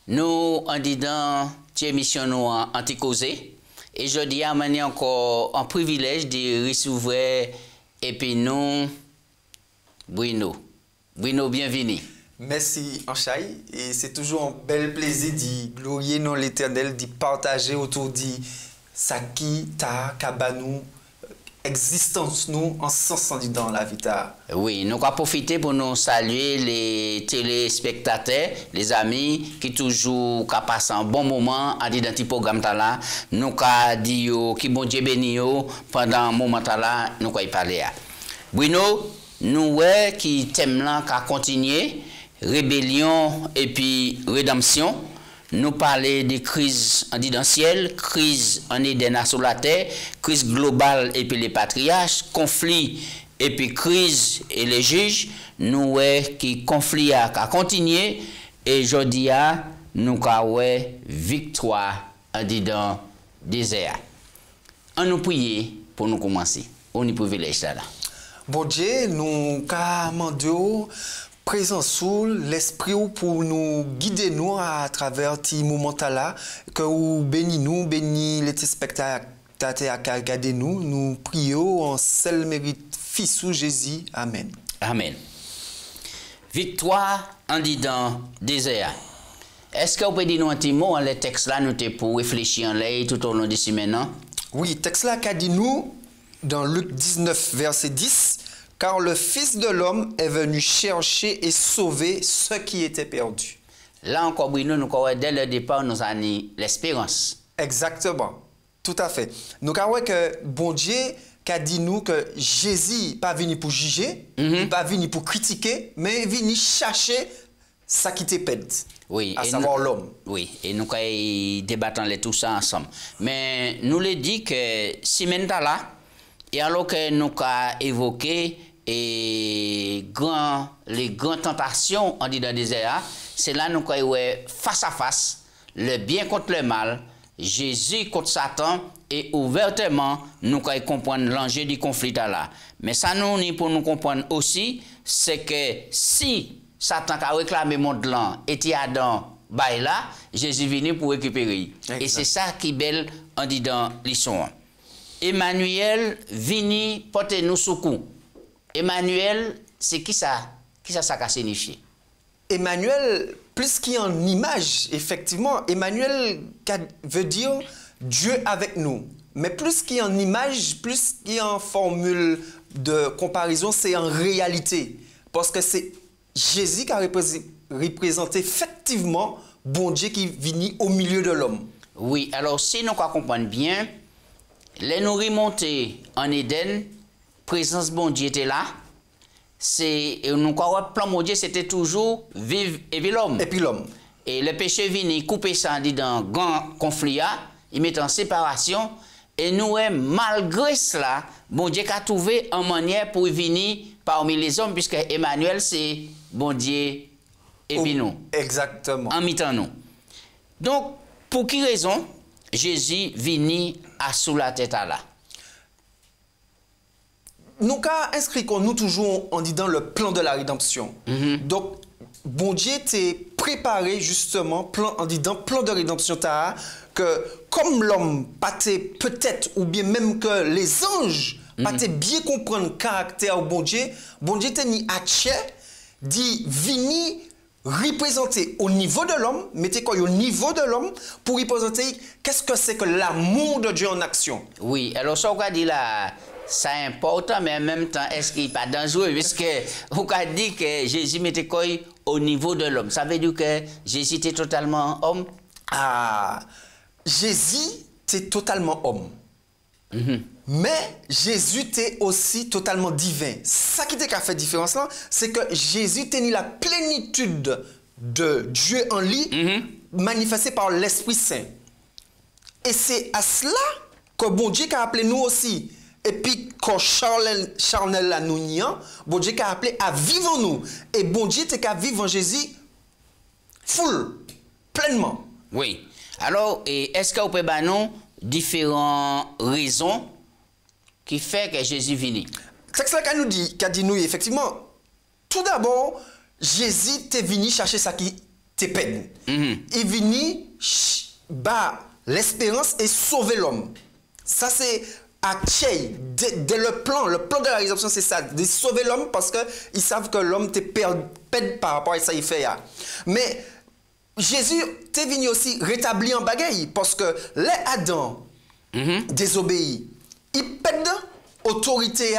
Nous, en disant, cette émission nous anti-causé. Et je dis à manier encore un privilège de recevoir et puis nous, Bruno. Bruno, bienvenue. Merci, Anchaï. Et c'est toujours un bel plaisir d'y glorifier dans l'Éternel, d'y partager autour de ça qui t'a cabanou existence nous en sens dans la vie. Oui, nous allons profiter pour nous saluer les téléspectateurs, les amis qui toujours passent un bon moment à dans ce programme là. Nous allons dire qui bon Dieu béni pendant un moment là, nous allons parler. Bruno, nous qui thème là qu'a continuer rébellion et puis rédemption. Nous parler des crises individuelles, crise en Éden sur la terre, crise globale et puis les patriarches, conflit et puis crise et les juges. Nous qui conflit a continué et aujourd'hui nous avons victoire en dedans désert. On nous prier pour nous commencer. On y privilège là. Bon Dieu, nous commandons présent sous l'esprit pour nous guider nous à travers ces moments là que vous bénis nous, bénis les téléspectateurs à regarder nous, nous prions en seul mérite fils Jésus. Amen. Amen. Victoire en dedans désert. Est-ce que vous pouvez dire nous un petit mot le texte là nous pour réfléchir en l'air tout au long de ce maintenant? Oui, texte là qu'a dit nous dans Luc 19 verset 10. Car le Fils de l'homme est venu chercher et sauver ceux qui étaient perdus. Là encore, Bruno, nous avons dès le départ, nous avons l'espérance. Exactement. Tout à fait. Nous avons que bon Dieu a dit nous que Jésus n'est pas venu pour juger, n'est pas venu pour critiquer, mais est venu chercher ça qui était perdu. Oui, à savoir l'homme. Oui, et nous débattons tout ça ensemble. Mais nous le dit que si maintenant là, et alors que nous avons évoqué les grandes tentations en disant désert, c'est là nous avons face à face le bien contre le mal, Jésus contre Satan, et ouvertement nous avons comprendre l'enjeu du conflit là. Mais ça nous pour nous comprendre aussi, c'est que si Satan a réclamé mon plan et Adam là, Jésus venu pour récupérer. Exact. Et c'est ça qui est belle en disant l'histoire. Emmanuel vini porter nous secours. Emmanuel, c'est qui ça? Qui ça a signifié? Emmanuel, plus qu'en image, effectivement, Emmanuel veut dire Dieu avec nous. Mais plus qu'en image, plus qu'en formule de comparaison, c'est en réalité. Parce que c'est Jésus qui a représenté effectivement bon Dieu qui vient au milieu de l'homme. Oui, alors si nous comprenons bien, les nous remonter en Éden, présence bon Dieu était là. C'est nous plan mon Dieu c'était toujours vivre et puis l'homme. Et puis l'homme. Et le péché vient couper ça dans grand conflit, il met en séparation et nous malgré cela, bon Dieu a trouvé une manière pour venir parmi les hommes puisque Emmanuel c'est bon Dieu et puis nous. Exactement. En mi-temps nous. Donc pour qui raison Jésus vini à sous la tête à là. Nous avons inscrit nous toujours en disant le plan de la rédemption. Donc, bon Dieu t'est préparé justement en disant plan de rédemption que comme l'homme pâtait peut-être ou bien même que les anges pâtaient bien comprendre le caractère bon Dieu t'est ni atché dit vini représenter au niveau de l'homme, mettez quoi au niveau de l'homme pour représenter qu'est-ce que c'est que l'amour de Dieu en action. Oui, alors ça on va dire là, c'est important mais en même temps est-ce qu'il n'est pas dangereux parce que on a dit que Jésus mettait quoi au niveau de l'homme. Ça veut dire que Jésus était totalement homme. Ah, Jésus était totalement homme. Mais Jésus était aussi totalement divin. Ça qui a fait différence là, c'est que Jésus était la plénitude de Dieu en lui, manifestée par l'Esprit Saint. Et c'est à cela que bon Dieu a appelé nous aussi. Et puis quand charnel la nous niant, bon Dieu a appelé à vivre en nous. Et bon Dieu a vivre en Jésus full, pleinement. Oui. Alors, est-ce que vous pouvez nous différentes raisons qui fait que Jésus vient? C'est ça qu'a dit nous, effectivement. Tout d'abord, Jésus est venu chercher ça qui te peine. Il est venu l'espérance et sauver l'homme. Ça, c'est à Tchèque, dès le plan de la rédemption, c'est ça, de sauver l'homme parce qu'ils savent que l'homme te perd par rapport à ça qu'il fait. Mais Jésus est venu aussi rétablir en bagaille parce que les Adam désobéit. Il perd l'autorité,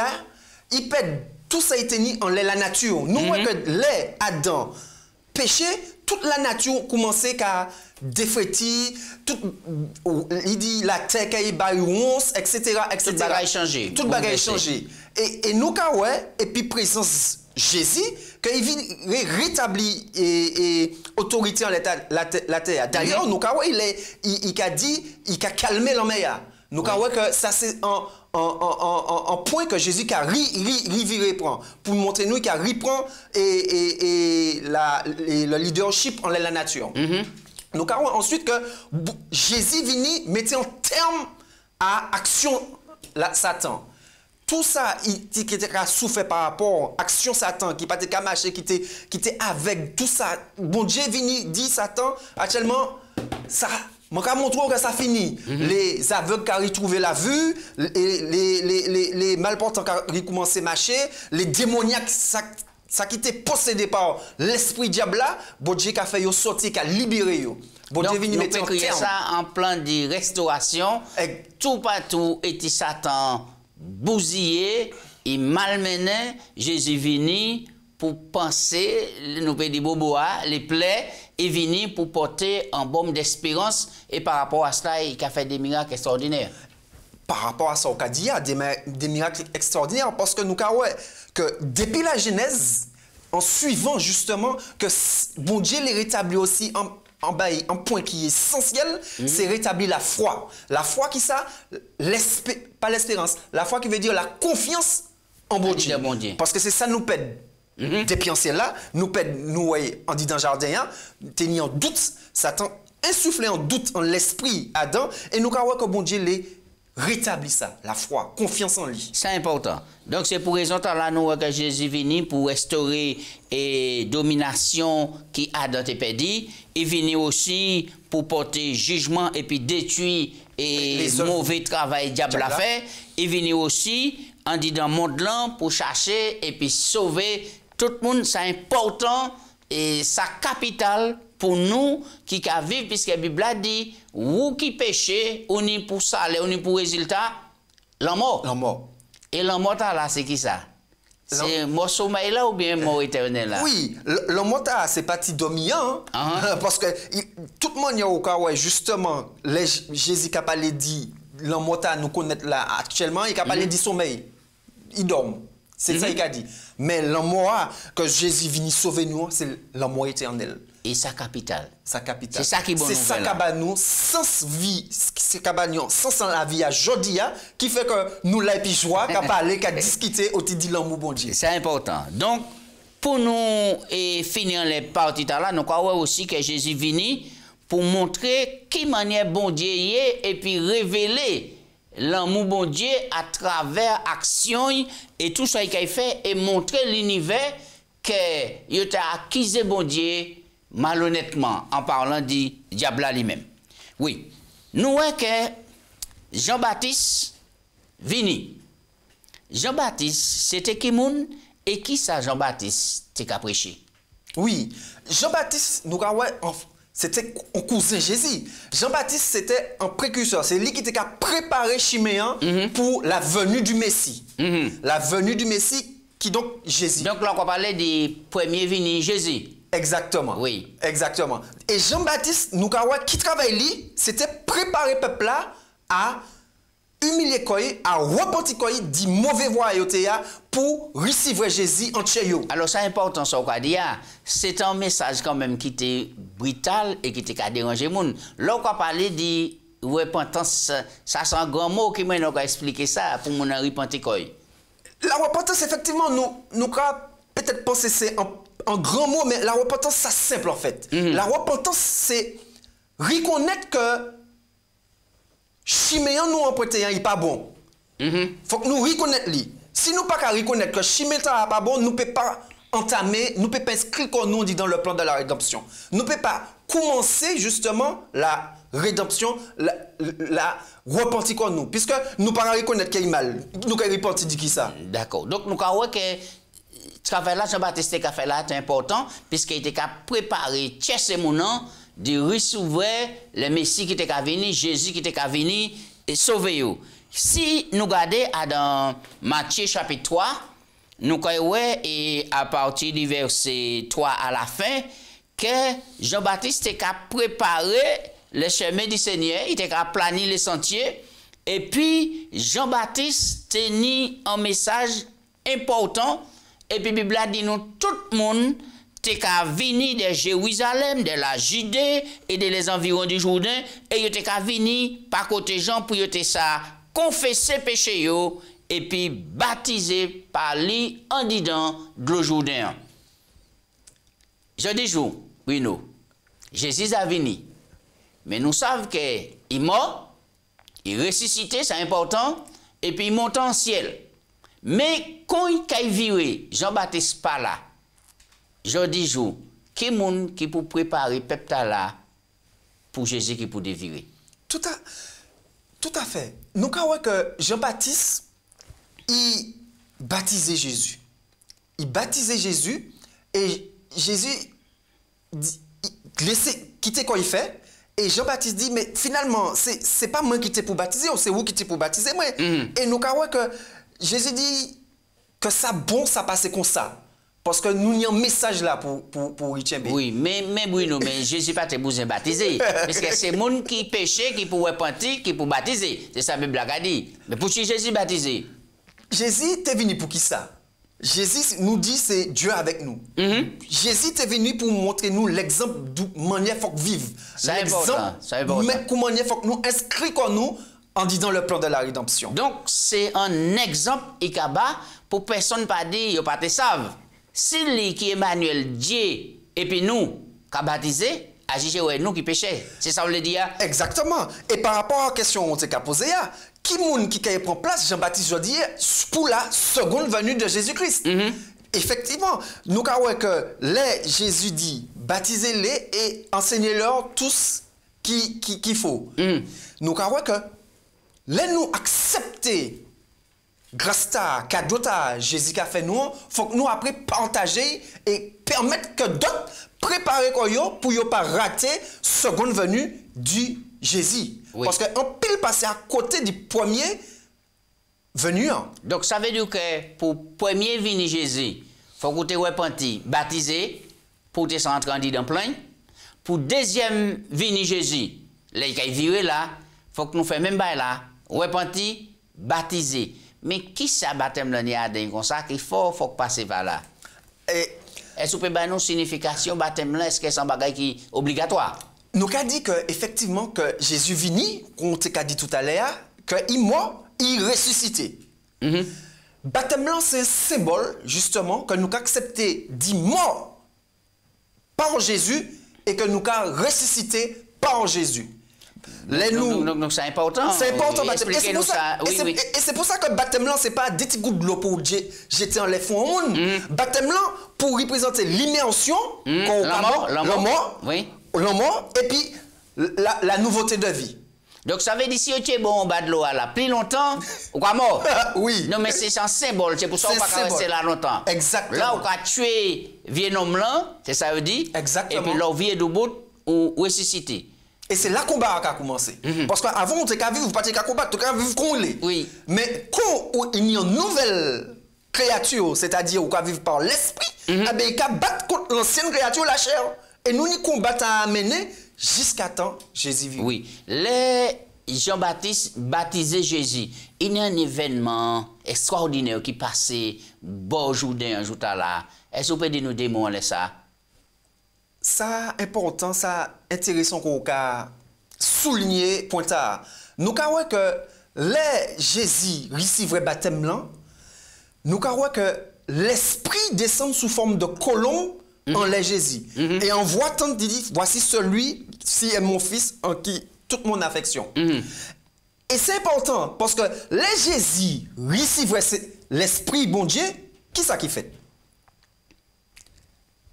il perd tout ça été mis en la nature. Nous, que les Adam péché, toute la nature commençait à défrétir, il dit la terre qui est baillonce, etc. Tout bagage changé. Tout bagage changé. Et nous, et puis présence Jésus, qu'il vient rétablir autorité en la terre. D'ailleurs, nous, il a dit, il a calmé l'homme. Nous, que ça, c'est un point que Jésus a reviré prend pour montrer nous qu'il a reprend le leadership en la nature. Nous avons ensuite que Jésus vient mettre en terme à l'action Satan. Tout ça qui était souffert par rapport à l'action Satan, qui n'a pas marché, qui était avec tout ça. Bon Dieu vient dit Satan, actuellement, ça. Je vais montrer que ça finit. Les aveugles qui ont retrouvé la vue, les malportants qui ont recommencé à marcher, les démoniaques ça qui était possédé par l'esprit diable là, bon Dieu qui a fait sortir, qui a libéré. Bon Dieu vient mettre en terme. Ça en plan de restauration. Tout partout était Satan bousillé et malmené. Jésus venu pour penser, nous peut dire boboa, les plaies, et venu pour porter un baume d'espérance. Et par rapport à cela, il a fait des miracles extraordinaires. Par rapport à ça, on a dit des miracles extraordinaires parce que nous avons que depuis la Genèse, en suivant justement que bon Dieu les rétablit aussi un point qui est essentiel, c'est rétablir la foi. La foi qui ça, pas l'espérance, la foi qui veut dire la confiance en bon Dieu. Parce que c'est ça nous pède. Depuis là, nous en dit dans le jardin, tenir en doute, Satan insufflé en doute en l'esprit Adam, et nous avons que bon Dieu les rétablit ça, la foi, confiance en lui. C'est important. Donc c'est pour raison là nous que Jésus venu pour restaurer et domination qui Adam te perdu, il venu aussi pour porter jugement et puis détruire et mauvais travail diable a fait, il venu aussi en dit dans le monde là pour chercher et puis sauver tout le monde. C'est important et sa capitale pour nous qui vivent, puisque la Bible a dit, ou qui péché, ou ni pour salaire, ou ni pour résultat, la mort. La mort. Et la mort là, c'est qui ça? C'est mort sommeil là ou bien mort éternel là? Oui, la mort là, c'est parti dominant. Parce que tout le monde, au cas où justement, Jésus a parlé dit, la mort nous connaît là actuellement, il a parlé dit sommeil. Il dort. C'est ça qu'il a dit. Mais la mort que Jésus vient sauver nous, c'est la mort éternelle. Et sa capitale. Sa capitale. C'est ça qui est bon. C'est ça qui nous sans vie, c'est sans la vie à Jodia qui fait que nous la puis joie, qui parler, qui discuter au dit l'amour bon Dieu. C'est important. Donc pour nous finir les parties là, nous croyons aussi que Jésus vient pour montrer qui manière bon Dieu est et puis révéler l'amour bon Dieu à travers action et tout ça qu'il fait et montrer l'univers que il a accusé bon Dieu malhonnêtement en parlant du diable lui-même. Oui, nous voyons que Jean-Baptiste vini. Jean-Baptiste, c'était qui moun et qui ça Jean-Baptiste t'a prêché? Oui, Jean-Baptiste, nous c'était un cousin Jésus. Jean-Baptiste, c'était un précurseur. C'est lui qui t'a préparé Chiméen pour la venue du Messie. La venue du Messie qui donc Jésus. Donc là, on va parler du premier venu Jésus. Exactement. Oui. Exactement. Et Jean-Baptiste, nous qui travaille lui, c'était préparer peuple là à humilier quoi, à repentir quoi, dit mauvais voix pour recevoir Jésus en Tchéyo. Alors c'est important ça qu'on dit, c'est un message quand même qui était brutal et qui était dérangé monde. Là on va parler de repentance, ça c'est un grand mot qui m'a expliquer ça pour mon repentir quoi. La repentance effectivement nous peut-être penser c'est un grand mot, mais la repentance, c'est simple en fait. La repentance, c'est reconnaître que chiméan nous emprunté, il n'est pas bon. Faut que nous reconnaître lui. Si nous pas qu'à reconnaître que chiméan n'est pas bon, nous ne pouvons pas entamer, nous ne pouvons pas inscrire comme nous dit dans le plan de la rédemption. Nous ne pouvons pas commencer justement la rédemption, la repentir comme nous. Puisque nous ne pouvons pas reconnaître qu'il y a mal. Nous pouvons repentir de qui ça? D'accord. Donc nous avons que ce travail là, Jean-Baptiste a fait là, c'est important, puisqu'il était préparé, chercher mon nom, de recevoir le Messie qui était venu, Jésus qui était venu et sauver vous. Si nous regardons dans Matthieu chapitre 3, nous voyons et à partir du verset 3 à la fin, que Jean-Baptiste était préparé le chemin du Seigneur, il était planifié les sentiers, et puis Jean-Baptiste tenait un message important, et puis la Bible dit nous, tout le monde était venu de Jérusalem, de la Judée et de les environs du Jourdain, et il était venu par côté Jean pour y ça confesser péché yo, et puis baptiser par lui en disant de l'eau Jourdain. Je dis jour, oui, non. Jésus a venu. Mais nous savons qu'il est mort, il est ressuscité, c'est important, et puis il monte en ciel. Mais quand il a viré, Jean-Baptiste pas là, je dis jour, qui est monde qui peut préparer peuple là pour Jésus qui peut dévirer? Tout à fait. Nous avons que Jean-Baptiste, il baptisait Jésus. Il baptisait Jésus et Jésus laissait quitter quoi il fait. Et Jean-Baptiste dit, mais finalement, c'est pas moi qui t'ai pour baptiser, ou c'est vous qui t'ai pour baptiser moi. Et nous avons que Jésus dit que ça bon, ça passe comme ça. Parce que nous avons un message là pour Richembe. Oui, mais Bruno, mais Jésus pas te besoin baptiser. Parce que c'est le monde qui péché, qui peut repentir, qui peut baptiser. C'est ça que la Bible a dit. Mais pour qui Jésus baptisé? Jésus est venu pour qui ça? Jésus nous dit c'est Dieu avec nous. Jésus est venu pour montrer nous l'exemple de manière faut vivre. L'exemple comment manière faut nous inscrire comme nous en disant le plan de la rédemption. Donc c'est un exemple ikaba pour personne pas dire pas te savent. Si lui qui Emmanuel Dieu et puis nous qu'a baptisé, agissez ouais nous qui péchait. C'est ça vous le dire? Exactement. Et par rapport à la question qu'on t'a posée, qui moun qui prend place Jean-Baptiste Jodi pour la seconde venue de Jésus-Christ? Effectivement, nous avons que les Jésus dit baptisez-les et enseignez-leur tous qu'il faut. Nous avons que les nous accepter grâce à cadeau Jésus qui a fait nous, faut que nous après partager et permettre que d'autres préparent pour ne pas rater seconde venue du Jésus. Oui. Parce qu'on peut passer à côté du premier venu. Donc ça veut dire que pour premier venu Jésus, il faut que tu repenti, baptisé, pour te rentrer dans plein. Pour deuxième venu Jésus, là, il viré là, il faut que nous fassions même là, repenti, baptisé. Mais qui ça baptême là, comme ça, qu'il faut passer par là? Est-ce que vous pouvez nous signification baptême là, est-ce que c'est un bagage qui est obligatoire? Nous avons dit effectivement que Jésus vini, qu'on t'a dit tout à l'heure, qu'il mort, il ressuscité. Baptême là, c'est un symbole, justement, que nous avons accepté d'y mort par Jésus et que nous avons ressuscité par Jésus. Donc c'est important. C'est important, baptême. Et c'est pour ça que baptême là, ce n'est pas des petits gouttes de l'eau pour jeter en les fonds. Baptême là, pour représenter l'immersion, la mort, et puis la nouveauté de vie. Donc ça veut dire si tu es bon en bas de l'eau là plus longtemps, ou quoi mort? Oui. Non mais c'est un symbole, c'est pour ça qu'on ne peut pas rester là longtemps. Exactement. Là, on va tuer vieux homme là, c'est ça veut dire. Exactement. Et puis là, vie de bout ou ressusciter. Et c'est là qu'on va commencer. Parce qu'avant, on était qu'à vivre, vous pas qu'à combattre, on était qu'à vivre qu'on l'est. Oui. Mais quand il y a une nouvelle créature, c'est-à-dire qu'on va vivre par l'esprit, il y a qu'à battre contre l'ancienne créature, la chair. Et nous, nous combattons à amener jusqu'à temps Jésus vit. Oui. Les Jean-Baptiste baptisé Jésus, il y a un événement extraordinaire qui passait bon Jourdain un jour là. Est-ce que vous pouvez nous démontrer ça? Ça important, ça intéressant qu'on a souligné pointard. Nous avons que les Jésus recevait baptême là, nous avons que l'esprit descend sous forme de colombe en les Jésus. Et en voitant, il dit, voici celui-ci est mon fils en qui toute mon affection. Et c'est important parce que les Jésus recevraient l'esprit bon Dieu, qui ça qui fait?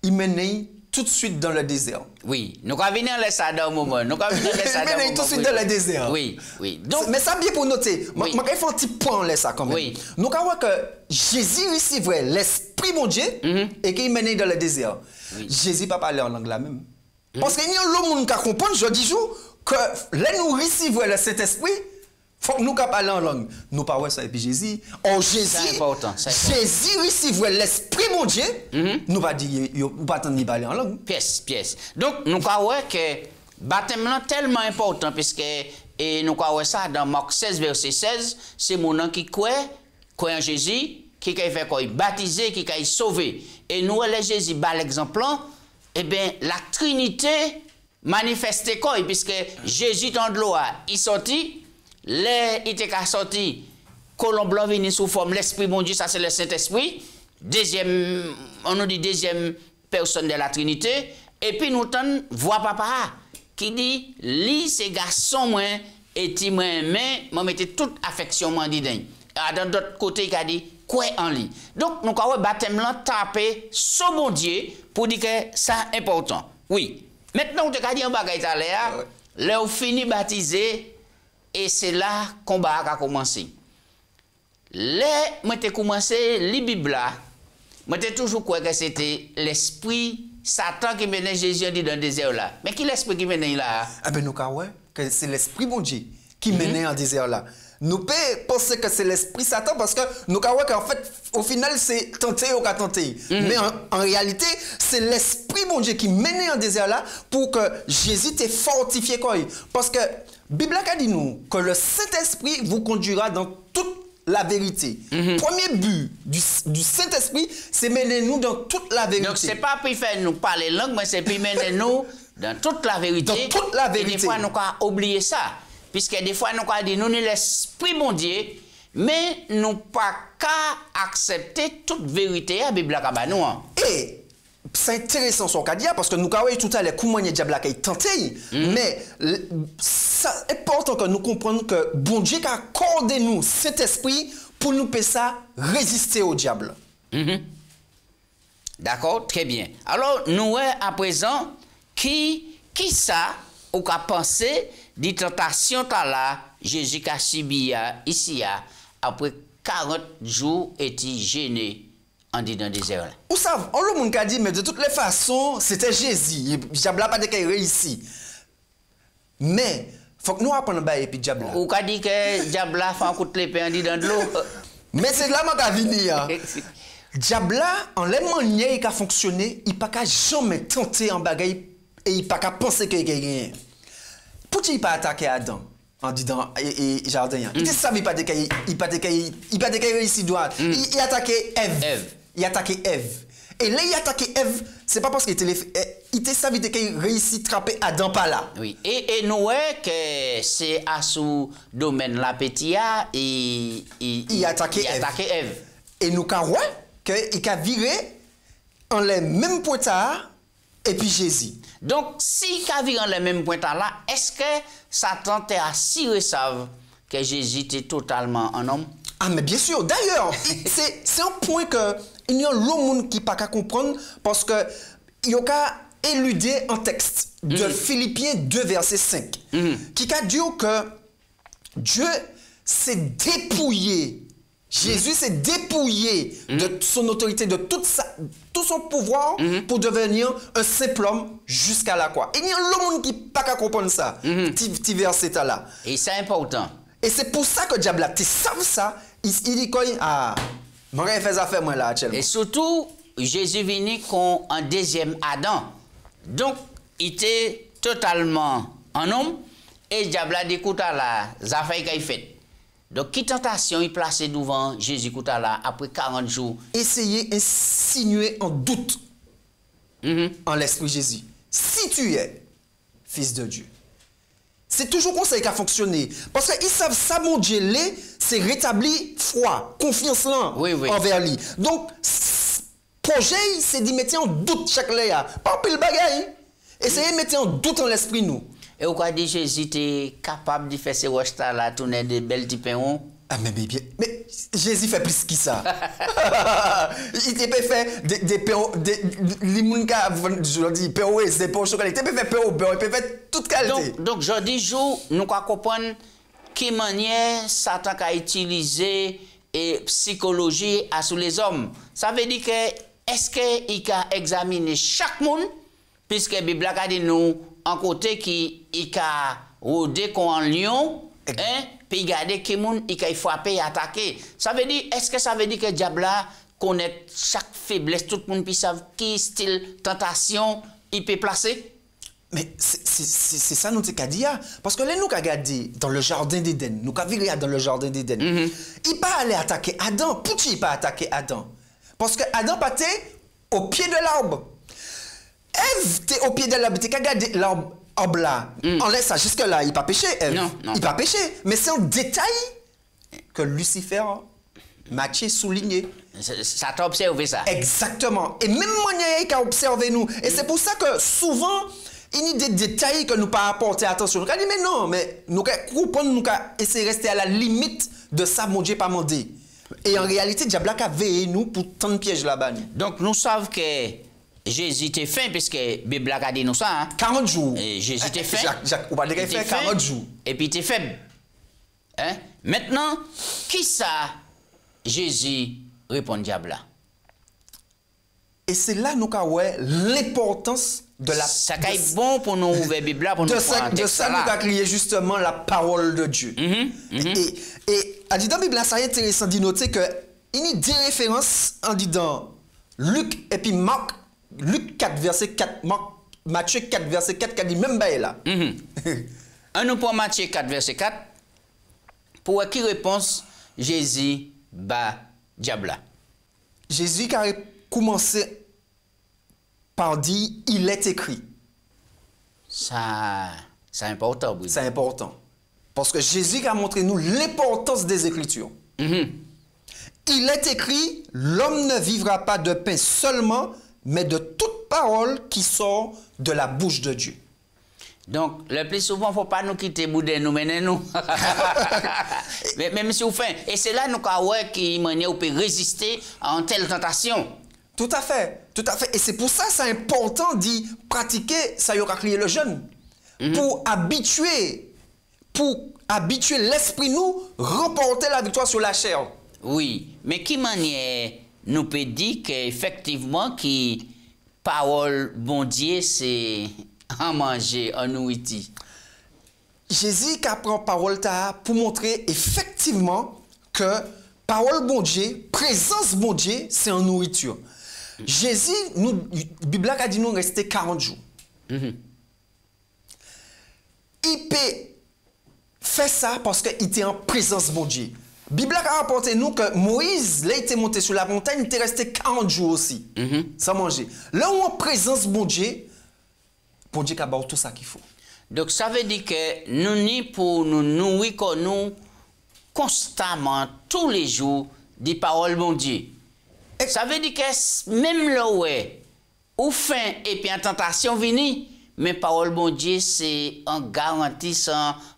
Il mène tout de suite dans le désert. Oui, nous allons venir à ça dans un moment. Nous allons venir Il mène tout de suite dans le désert. Oui, oui. Donc, mais ça bien pour noter. Je vais faire un petit point là ça quand même. Oui. Nous allons voir que Jésus recevrait l'esprit bon Dieu et qu'il mène dans le désert. Oui. Jésus pas parler en langue là même. Parce qu'il y a l'homme qui comprend je dis jour que là nous recevons le Saint-Esprit. Faut que nous parler en langue. Nous parlons ça et puis Jésus. C'est important. Jésus recevait l'esprit mon Dieu. Nous pas dire pas attendre parler en langue. Pièce. Donc nous croyons que baptême est tellement important puisque et nous croyons ça dans Marc 16 verset 16, c'est mon nom qui croit en Jésus qui fait quoi baptisé qui est sauvé. Et nous les Jésus par l'exemple eh bien la Trinité manifesté quoi puisque Jésus dans de l'eau il sorti il était sorti, colombe blanc venu sous forme l'Esprit mon Dieu, ça c'est le Saint-Esprit. On nous dit deuxième personne de la Trinité. Et puis nous t'en voix papa qui dit, li ces garçons moi et ti moi mais moi mettez toute affection moi dit dans d'autre côté il a dit quoi en lui. Donc nous avons baptême là taper sur mon Dieu pour dire que ça important. Oui. Maintenant on te dit un bagage là, là on fini baptisé. Et c'est là que le combat a commencé. Moi, j'ai commencé la Bible, moi, j'ai toujours cru que c'était l'esprit Satan qui menait Jésus dans le désert là. Mais qui est l'esprit qui menait là? Ah ben nous que c'est l'esprit bon Dieu qui menait en désert là. Nous pouvons penser que c'est l'esprit Satan parce que nous avons qu'en fait, au final, c'est tenté ou pas tenté. Mais en réalité, c'est l'esprit bon Dieu qui menait en désert là pour que Jésus t'ait fortifié quoi. Parce que la Bible a dit nous que le Saint-Esprit vous conduira dans toute la vérité. Premier but du Saint-Esprit, c'est mener nous dans toute la vérité. Donc, ce n'est pas pour faire nous parler langue, mais c'est pour mener nous dans toute la vérité. Dans toute la vérité. Et des fois, nous avons oublié ça. Puisque des fois, nous avons dit, nous sommes l'Esprit bon Dieu, mais nous n'avons pas qu'à accepter toute vérité à la Bible. Et c'est intéressant ce qu'on dit parce que nous avons tout à l'heure comment le diable a tenté, mais c'est important que nous comprenions que bon Dieu a accordé nous cet esprit pour nous faire ça résister au diable. D'accord, très bien. Alors, nous à présent, qui ça ou qu'a pensé des tentations là Jésus a subi ici après 40 jours était gêné en dans le désert. Vous savez, on le monde a dit mais de toutes les façons, c'était Jésus. Diable n'a pas de qu'il réussi. Mais faut que nous apprenions et puis diable. Ou qu'a dit que diable a fait un coup de l'épée en dans de l'eau. Mais c'est là que je venir. Diable en les manières qui a fonctionné, il pas qu'à jamais tenter en bagaille et il pas qu'à penser qu'il y a rien. Pourquoi il pas attaqué Adam en disant et jardin? Il savait pas de qu'il réussit droit. Il attaqué Ève. Il attaqué Ève. Et là il attaqué Ève, c'est pas parce qu'il était savait qu'il réussit trapper Adam pas là. Oui. Et nous que c'est à ce domaine là petit il attaqué Ève. Et nous croyons qu'il a viré en les mêmes pointards et puis Jésus. Donc, si il a viré en les mêmes pointards là, est-ce que Satan t'a assuré ça que Jésus était totalement un homme? Ah, mais bien sûr. D'ailleurs, c'est un point que il y a l'homme qui n'a pas qu'à comprendre parce que il y a éludé un texte de Philippiens 2, verset 5, qui a dit que Dieu s'est dépouillé. Jésus s'est dépouillé de son autorité, de tout son pouvoir pour devenir un simple homme jusqu'à la croix. Et il y a l'homme qui n'a pas qu'à comprendre ça, petit verset là. Et c'est important. Et c'est pour ça que le diable, tu sais ça, il dit quoi? Ah, je vais faire affaire moi là actuellement. Et surtout, Jésus venu comme un deuxième Adam. Donc, il était totalement un homme et le diable a dit, écoute, là, ça fait qu'il fait. Donc, qui tentation il placé devant Jésus là après 40 jours? Essayez d'insinuer en doute en l'esprit Jésus. Si tu es fils de Dieu. C'est toujours comme ça qui a fonctionné. Parce qu'ils savent ça, mon Dieu, c'est rétablir foi, confiance là envers lui. Donc, projet, c'est d'y mettre en doute chaque léa. Pas pile bagaille. Essayez de mettre en doute en l'esprit nous. Et au cas dit Jésus était capable de faire ces roches là, tourner des belles petits pains. Ah mais Jésus fait plus que ça. Il peut faire des pains, les gens je dis pains des pains au chocolat, il peut faire pain au beurre, il peut faire toute qualité. Donc je dis jour nous comprendre quelle manière Satan a utilisé et psychologie à sous les hommes. Ça veut dire que est-ce qu'il a examiné chaque monde puisque la Bible a dit nous en côté qui il a rodé comme un lion, hein? Puis garder qui moun il a frappé et attaqué. Ça veut dire est-ce que ça veut dire que diable connaît chaque faiblesse tout le monde puis savent qui style tentation il peut placer? Mais c'est ça nous qu'a dit parce que là nous qu'a regardé dans le jardin d'Éden, nous qu'a viré dans le jardin d'Éden. Il pas aller attaquer Adam, pourquoi il pas attaquer Adam? Parce que Adam était au pied de l'arbre. Ève était au pied de l'arbre, tu qu'a regardé l'arbre là. On laisse ça jusque là, il pas péché Ève. Non. Il pas péché, mais c'est un détail que Lucifer Mathieu souligné. Ça t'a observé ça? Exactement. Et même manière qu'a observé nous. Et c'est pour ça que souvent il y a des détails que nous pas apporter attention. Nous dit mais non, mais nous comprendre nous essayer de rester à la limite de ça mon Dieu pas demandé. Et en réalité diable a veillé nous pour tant de pièges là-bas. Donc nous savons que Jésus était fin puisque la Bible a dit nous ça. Hein? 40 jours. Et Jésus était fin. Jacques, on va dire qu'il fait 40 jours. Et puis il était faible. Hein? Maintenant, qui ça Jésus répond diable là? Et c'est là nous avons l'importance de la... Ça est bon pour nous ouvrir la Bible pour nous prendre un texte. De ça nous avons crié justement la parole de Dieu. Et à dire dans la Bible, ça est intéressant de noter qu'il y a des références en disant Luc et puis Marc, Luc 4 verset 4, Matthieu 4 verset 4 qui dit même là. On nous prend Matthieu 4 verset 4. Pour qui réponse Jésus bat diable là? Jésus qui a commencé par dire il est écrit. Ça c'est important. Oui. C'est important. Parce que Jésus a montré nous l'importance des Écritures. Il est écrit, l'homme ne vivra pas de pain seulement, mais de toute parole qui sort de la bouche de Dieu. Donc, le plus souvent, il ne faut pas nous quitter, bouder nous, mener nous. Mais même si vous faites. Et c'est là nous qui vous peut résister à une telle tentation. Tout à fait, tout à fait. Et c'est pour ça que c'est important d'y pratiquer, ça y aura crié le jeûne. Pour habituer l'esprit nous, remporter la victoire sur la chair. Oui, mais qui manière nous peut dire qu'effectivement, qui parole bon Dieu, c'est en manger, en nourriture. Jésus qui apprend parole pour montrer effectivement que parole bon Dieu, présence bon Dieu, c'est en nourriture. Jésus, la Bible a dit nous rester 40 jours. Il peut faire ça parce qu'il était en présence bon Dieu. La Bible a rapporté nous que Moïse, là, il était monté sur la montagne, il était resté 40 jours aussi, sans manger. Là où en présence bon Dieu a bâti tout ça qu'il faut. Donc ça veut dire que nous ni pour nous nourrir comme nous constamment, tous les jours, des paroles bon Dieu. Ça veut dire que même là où faim et puis en tentation vini, mais parole bon Dieu c'est en garantie,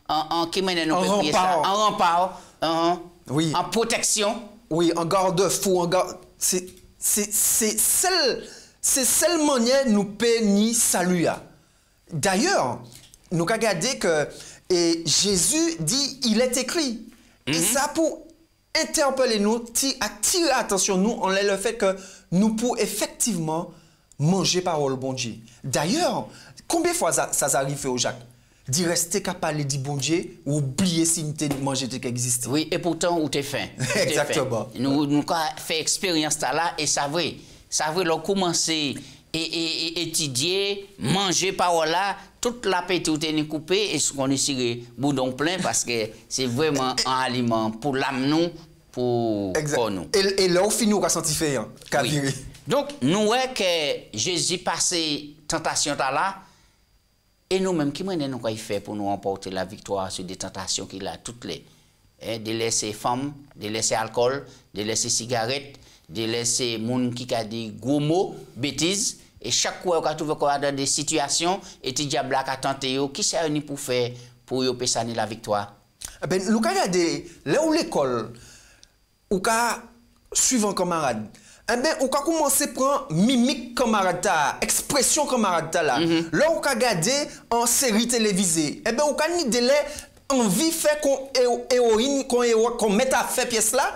en qui mène nous en rempart, oui. En protection. Oui, en garde-fou, en garde. C'est seule manière nous pénis salut. D'ailleurs, nous avons regardé que Jésus dit il est écrit. Et ça pour interpeller nous, attirer l'attention nous, on a le fait que nous pouvons effectivement manger parole bon Dieu. D'ailleurs, combien de fois ça arrive au Jacques? D'y rester capable de dire bon Dieu ou oublier si nous manger qui existe. Oui, et pourtant, où tu es faim. Exactement. Nous avons fait expérience là et ça vrai. Ça vrai, nous commencer et étudier, manger parole là, toute l'appétit est coupé et on est sur boudon plein parce que c'est vraiment un aliment pour l'âme nous, pour nous. Et là, au final, on va sentir fait. Oui. Donc, nous voyons que Jésus passé tentation là. Et nous-mêmes, qui nous fait pour nous emporter la victoire sur des tentations qu'il a toutes les. De laisser femmes, de laisser alcool, de laisser cigarettes, de laisser moun qui a dit gros mots, bêtises, et chaque fois qu'on trouve qu'on a dans des situations, et le diable a tenté, qui c'est pour faire pour y passer la victoire? Ben, nous regardons là où l'école, ou ka suivant camarade. Eh ben, ou ka commencer prendre mimique camarade, expression camarade là. Là où ka regarder en série télévisée. Eh ben, ou ka ni délai envie faire qu'on héroïne qu'on mette à faire pièce là.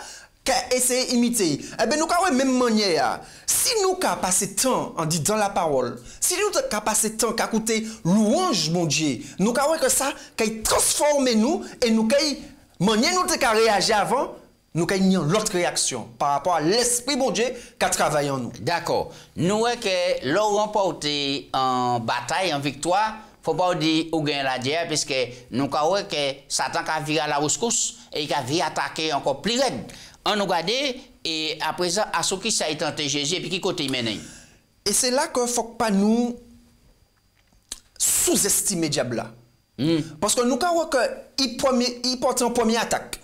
Essayer d'imiter. Eh bien, nous avons même manière. Si nous avons passé temps en disant la parole, si nous avons passé temps à écouter louange, mon Dieu, nous avons que ça, qu'il transforme nous et nous avons manière nous avons réagi avant, nous avons l'autre réaction par rapport à l'esprit, mon Dieu, qui a travaillé en nous. D'accord. Nous avons que l'on remporté en bataille, en victoire, faut pas dire ou gagner la guerre, parce que nous avons que Satan a viré à la rescousse et il a viré attaquer encore plus raide. On nous regarde et après ça, à ce qui ça a tenté Jésus et puis qui côté mène. Et c'est là qu'il ne faut pas nous sous-estimer diable. Parce que nous avons qu'il porte en première attaque.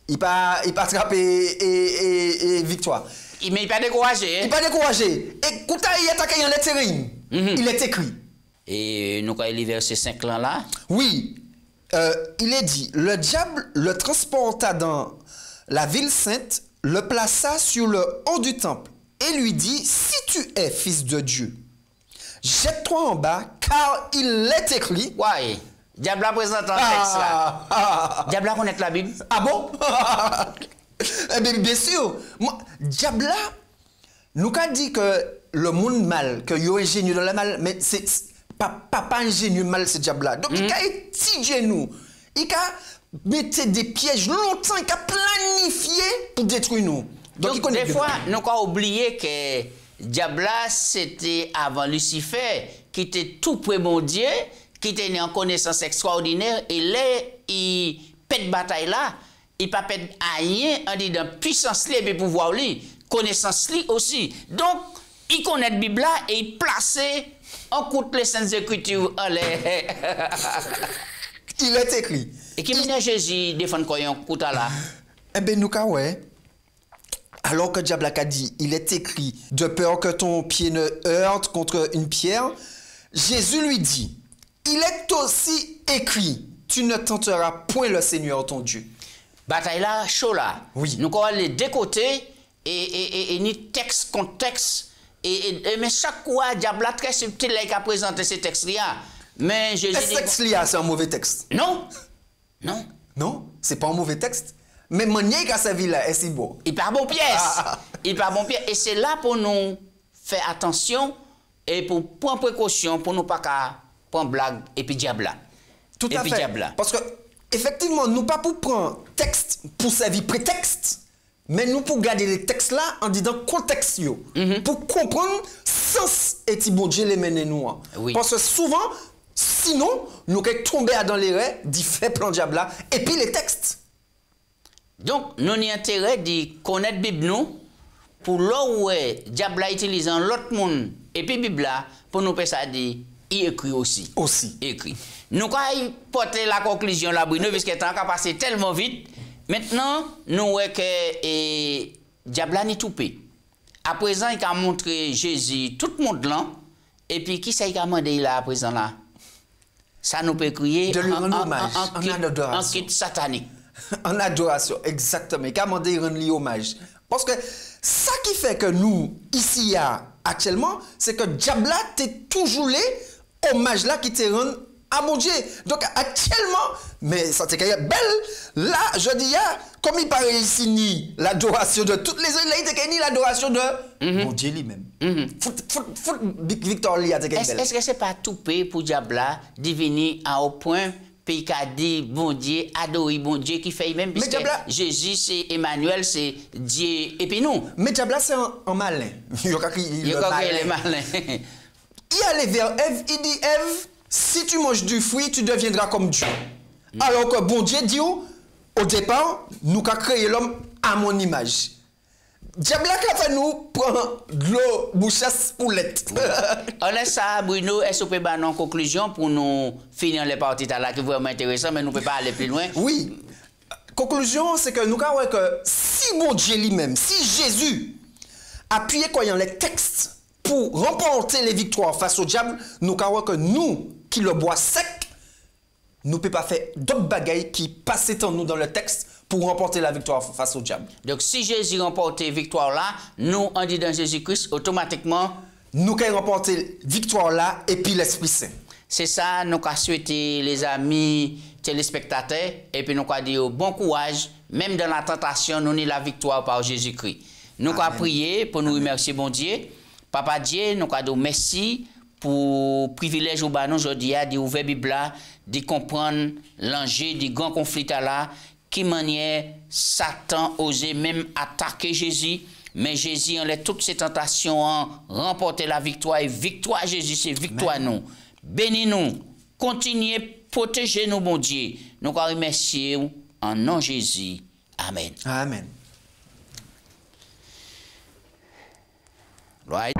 Il pas attraper et victoire. Mais il n'est pas découragé. Il n'est pas découragé. Et quand il attaque, il est terrible. Il est écrit. Et nous avons lu verset 5 là. Oui. Il est dit, le diable le transporta dans la ville sainte, le plaça sur le haut du temple et lui dit, si tu es fils de Dieu, jette-toi en bas, car il est écrit. Ouais, diable a présenté un texte là. Diable a connaître la Bible. Ah bon? Eh bien sûr. Moi, diable nous a dit que le monde mal, que yo ingénieux dans le mal, mais c'est pas ingénieux mal, c'est diable. Donc il a étudié nous. Il a mettez des pièges longtemps, il a planifié pour détruire nous. Donc des fois, nous avons oublié que diable c'était avant Lucifer, qui était tout près mon Dieu, qui était né en connaissance extraordinaire, et là, il pète bataille là, il pas pète rien, on dit dans puissance et pouvoir lui, connaissance lui aussi. Donc, il connaît la Bible là et il plaçait en coûte les Saintes Écritures en l'air. Il est écrit. Et qui mène Jésus défendre quoi un coup là? Eh bien, nous, ouais. Alors que diable a dit, il est écrit, de peur que ton pied ne heurte contre une pierre, Jésus lui dit, il est aussi écrit, tu ne tenteras point le Seigneur ton Dieu. Bataille là, chaud là. Oui. Nous allons les deux côtés et ni texte contre texte. Mais chaque fois, diable très subtil là qui a présenté ces textes là. Mais Jésus. Ce texte-là, c'est un mauvais texte. Non. Non. Non, c'est pas un mauvais texte. Mais manière qu'a servi là, est si beau. Il part bon pièce. Il part bon pièce. Et c'est là pour nous faire attention et pour prendre précaution pour nous pas prendre blague et puis diable là. Tout à fait. Parce que effectivement, nous pas pour prendre texte pour servir prétexte, mais nous pour garder les textes là en disant contexte pour comprendre sens et si bon Dieu les mène nous. Oui. Parce que souvent, sinon, nous sommes tombés dans l'erreur d'y faire plan diable là et puis les textes. Donc, nous avons intérêt de connaître la Bible nous pour là où diable a utilisé l'autre monde et puis la Bible là pour nous faire ça dire il écrit aussi. Aussi. Écrit. Nous avons porté la conclusion là, Bruno, parce que le temps a passé tellement vite. Maintenant, nous voyons que diable n'est tout payé. À présent, il a montré Jésus, tout le monde là, et puis qui c'est qui a demandé là à présent là? Ça nous peut crier de lui rendre hommage, en adoration. En kit satanique. En adoration, exactement. Il a demandé de rendre lui hommage. Parce que ça qui fait que nous, ici, actuellement, c'est que diable t'es toujours les hommages là qui te rendent à mon Dieu. Donc actuellement, mais ça t'est belle, là, je dis, comme il paraît ici, ni l'adoration de toutes les autres, il t'est ni l'adoration de mon Dieu lui-même. Victor Lia t'est belle. Est-ce que c'est pas tout payé pour diable de venir à au point puis qu'a dit bon Dieu, adorer bon Dieu qui fait même parce que Jésus c'est Emmanuel, c'est Dieu et puis nous. Mais diable c'est un malin. Il est malin. Il allait vers Ève, il dit Ève, si tu manges du fruit, tu deviendras comme Dieu. Alors que bon Dieu dit au départ, nous avons créé l'homme à mon image. Diable a fait nous prendre de l'eau bouchasse poulette. On laisse ça, Bruno, est-ce qu'on peut faire une conclusion pour nous finir les parties là qui est vraiment intéressant, mais nous ne pouvons pas aller plus loin? Oui. Conclusion, c'est que nous avons que si bon Dieu lui-même, si Jésus appuyait croyant les textes pour remporter les victoires face au diable, nous avons que nous, qui le bois sec, nous ne pouvons pas faire d'autres bagailles qui passent en nous dans le texte pour remporter la victoire face au diable. Donc si Jésus remporte la victoire là, nous, en dit dans Jésus-Christ, automatiquement, nous pouvons remporter la victoire là et puis l'Esprit Saint. C'est ça, nous avons souhaité les amis téléspectateurs et puis nous avons dit bon courage, même dans la tentation, nous avons la victoire par Jésus-Christ. Nous avons prié pour nous remercier bon Dieu. Papa Dieu, nous avons dit merci pour le privilège aujourd'hui de ouvrir la Bible, de comprendre l'enjeu du grand conflit là, qui manière Satan osait même attaquer Jésus. Mais Jésus enlève toutes ces tentations, remporter la victoire. Et victoire Jésus, c'est victoire nous. Bénis-nous, continuez, protégez-nous, mon Dieu. Nous vous remercions en nom de Jésus. Amen. Amen. Right.